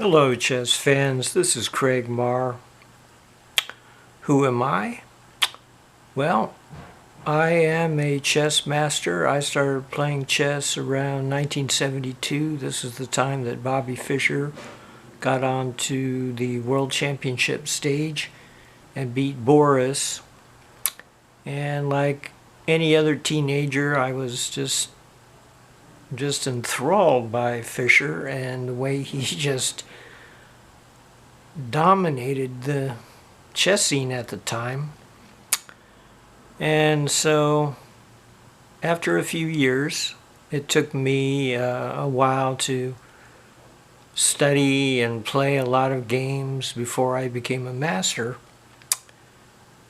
Hello chess fans, this is Craig Marr. Who am I? Well, I am a chess master. I started playing chess around 1972. This is the time that Bobby Fischer got onto the World Championship stage and beat Boris. And like any other teenager, I was just enthralled by Fischer and the way he just dominated the chess scene at the time. And so after a few years, it took me a while to study and play a lot of games before I became a master.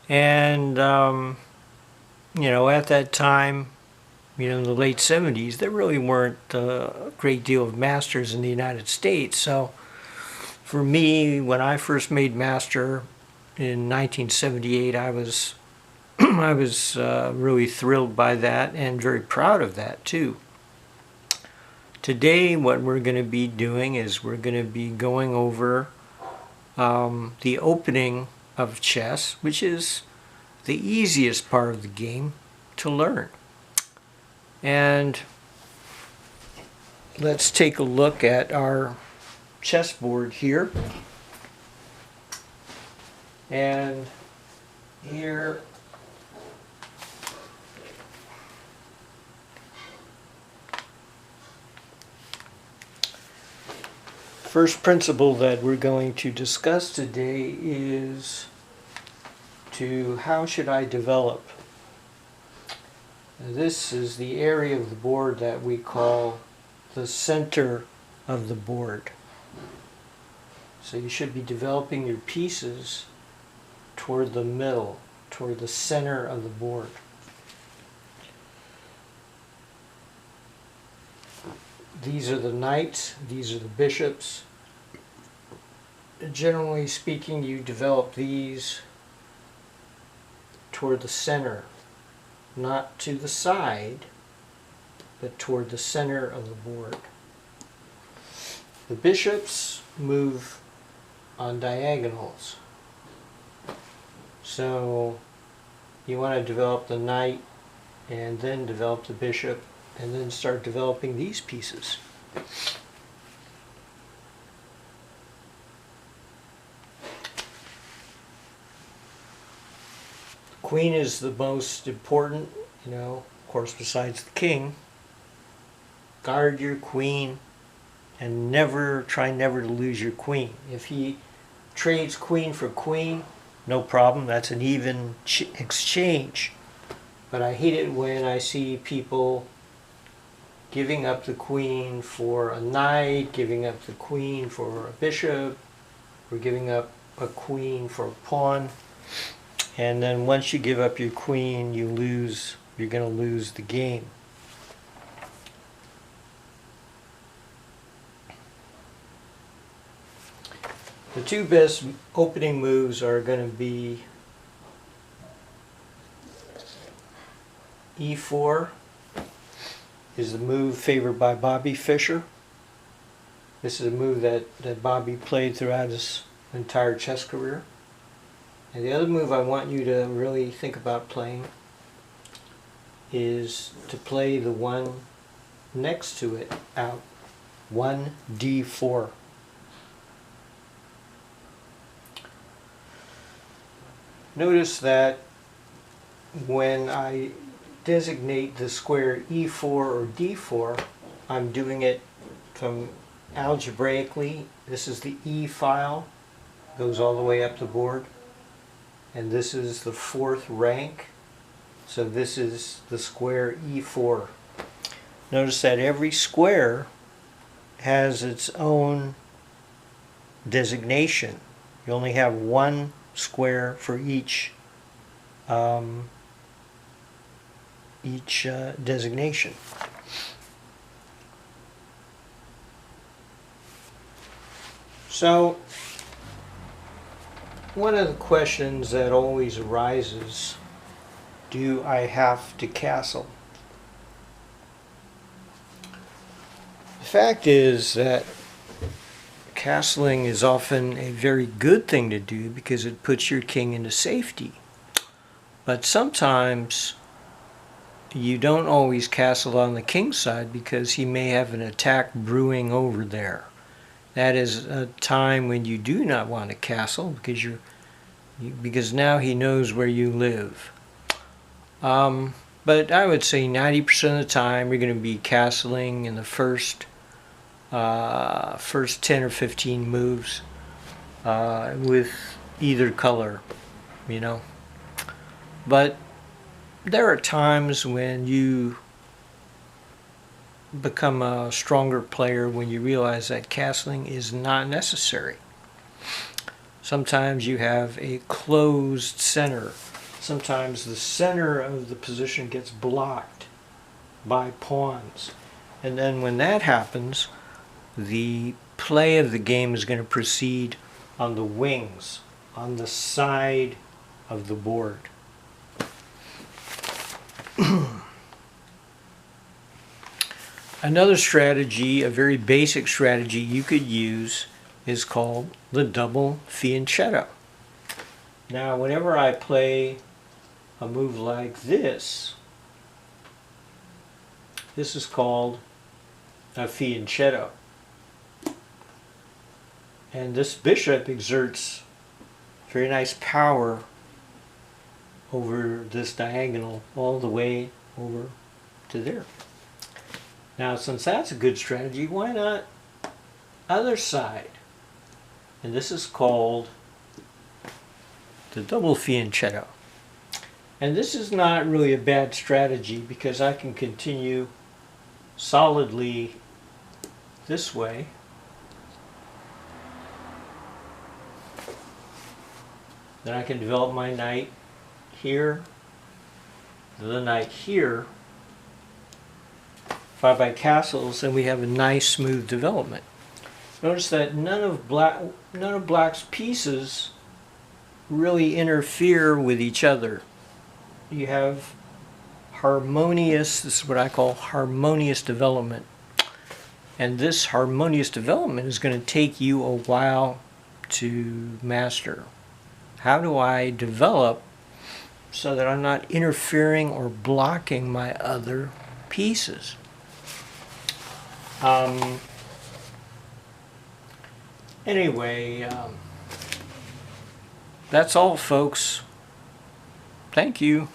And at that time, in the late 70s, there really weren't a great deal of masters in the United States. So for me, when I first made master in 1978, I was really thrilled by that and very proud of that too. Today, what we're going to be doing is we're going to be going over the opening of chess, which is the easiest part of the game to learn. And let's take a look at our chessboard here. And here first principle that we're going to discuss today is how should I develop. This is the area of the board that we call the center of the board. So you should be developing your pieces toward the middle, toward the center of the board. These are the knights, these are the bishops. Generally speaking, you develop these toward the center, not to the side, but toward the center of the board. The bishops move on diagonals. So you want to develop the knight and then develop the bishop and then start developing these pieces. Queen is the most important, of course, besides the king. Guard your queen and try never to lose your queen. If he trades queen for queen, no problem, that's an even exchange. But I hate it when I see people giving up the queen for a knight, giving up the queen for a bishop, or giving up a queen for a pawn. And then once you give up your queen, you're going to lose the game. The two best opening moves are going to be e4 is the move favored by Bobby Fischer. This is a move that Bobby played throughout his entire chess career. And the other move I want you to really think about playing is to play the one next to it out, 1d4. Notice that when I designate the square e4 or d4, I'm doing it from algebraically. This is the E file, goes all the way up the board. And this is the fourth rank. So this is the square e4. Notice that every square has its own designation. You only have one square for each designation. So one of the questions that always arises, do I have to castle? The fact is that Castling is often a very good thing to do because it puts your king into safety. But sometimes you don't always castle on the king's side because he may have an attack brewing over there. That is a time when you do not want to castle because now he knows where you live. But I would say 90% of the time you're going to be castling in the first 10 or 15 moves with either color, you know. But there are times when you become a stronger player when you realize that castling is not necessary. Sometimes you have a closed center. Sometimes the center of the position gets blocked by pawns. And then when that happens, the play of the game is going to proceed on the wings, on the side of the board. Another strategy, a very basic strategy you could use, is called the double fianchetto. Now, whenever I play a move like this is called a fianchetto. And this bishop exerts very nice power over this diagonal all the way over to there. Now, since that's a good strategy, why not other side? And this is called the double fianchetto. And this is not really a bad strategy because I can continue solidly this way. Then I can develop my knight here, the knight here. If I buy castles, then we have a nice smooth development. Notice that none of black's pieces really interfere with each other. You have harmonious, this is what I call harmonious development. And this harmonious development is going to take you a while to master. How do I develop so that I'm not interfering or blocking my other pieces? Anyway, that's all, folks. Thank you.